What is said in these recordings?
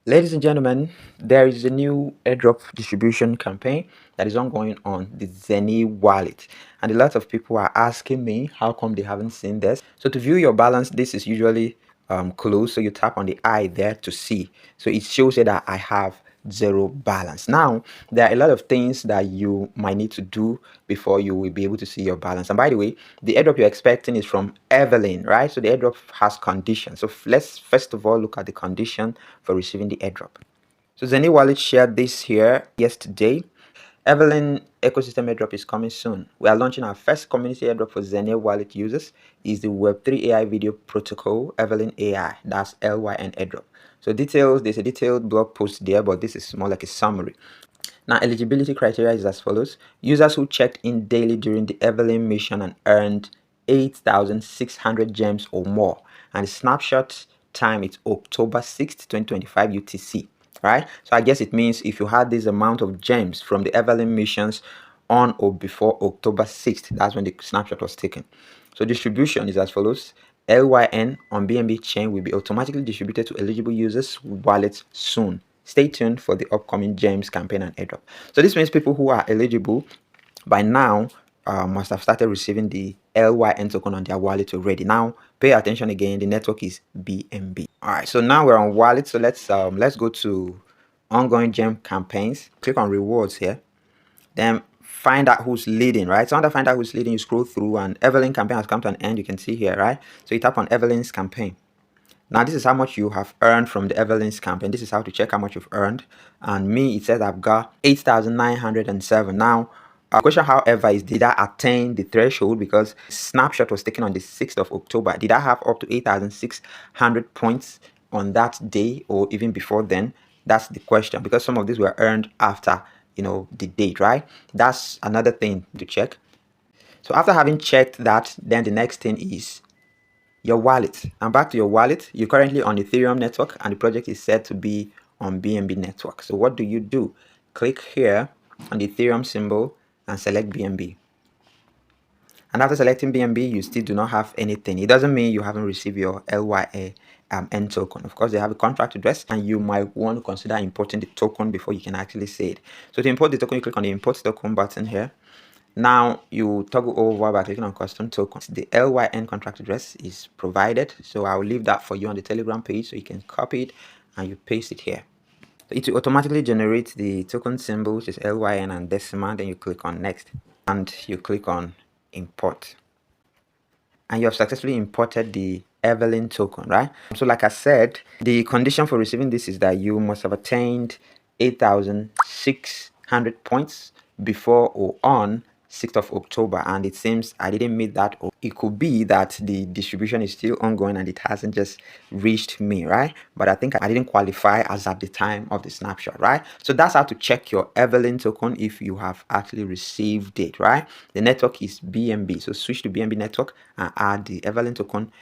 Ladies and gentlemen, there is a new airdrop distribution campaign that is ongoing on the Xenea wallet, and a lot of people are asking me how come they haven't seen this. So to view your balance, this is usually closed, so you tap on the eye there to see. So it shows you that I have zero balance. Now there are a lot of things that you might need to do before you will be able to see your balance. And by the way, the airdrop you're expecting is from Everlyn, right? So the airdrop has conditions. So let's first of all look at the condition for receiving the airdrop. So Xenea wallet shared this here yesterday. Everlyn ecosystem airdrop is coming soon. We are launching our first community airdrop for Xenea wallet users. Is the Web3 AI Video Protocol, Everlyn AI. That's LYN airdrop. So details, there's a detailed blog post there, but this is more like a summary. Now, eligibility criteria is as follows. Users who checked in daily during the Everlyn mission and earned 8,600 gems or more. And the snapshot time is October 6th, 2025 UTC. Right? So I guess it means if you had this amount of gems from the Everlyn missions on or before October 6th, that's when the snapshot was taken. So distribution is as follows. LYN on BNB Chain will be automatically distributed to eligible users' wallets soon. Stay tuned for the upcoming Gems campaign and airdrop. So this means people who are eligible by now must have started receiving the LYN token on their wallet already. Now pay attention again. The network is BNB. All right. So now we're on wallet. So let's go to ongoing gem campaigns. Click on rewards here. Then find out who's leading, right? So under find out who's leading, you scroll through and Everlyn campaign has come to an end. You can see here, right? So you tap on Everlyn's campaign. Now this is how much you have earned from the Everlyn's campaign. This is how to check how much you've earned. And me, it says I've got 8,907. Now, our question, however, is did I attain the threshold? Because snapshot was taken on the 6th of October. Did I have up to 8,600 points on that day or even before then? That's the question, because some of these were earned after, the date, right? That's another thing to check. So after having checked that, then the next thing is your wallet. And back to your wallet, you're currently on Ethereum network and the project is set to be on BNB network. So what do? Click here on the Ethereum symbol and select BNB. And after selecting BNB, you still do not have anything. It doesn't mean you haven't received your LYN token. Of course, they have a contract address and you might want to consider importing the token before you can actually see it. So to import the token, you click on the import token button here. Now you toggle over by clicking on custom tokens. The LYN contract address is provided, so I'll leave that for you on the Telegram page so you can copy it and you paste it here. So it will automatically generate the token symbol, which is LYN and decimal. Then you click on next and you click on import, and you have successfully imported the Everlyn token, right? So like I said, the condition for receiving this is that you must have attained 8,600 points before or on 6th of October, and it seems I didn't meet that. Or it could be that the distribution is still ongoing and it hasn't just reached me, right? But I think I didn't qualify as at the time of the snapshot, right? So that's how to check your Everlyn token if you have actually received it, right? The network is BNB, so switch to BNB network and add the Everlyn token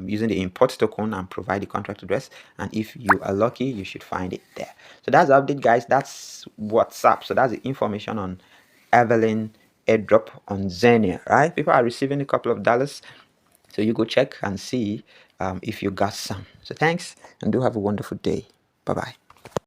using the import token and provide the contract address, and if you are lucky you should find it there. So that's the update, guys. That's what's up. So that's the information on Everlyn airdrop on Xenea, right? People are receiving a couple of dollars, so you go check and see if you got some. So thanks and do have a wonderful day. Bye bye.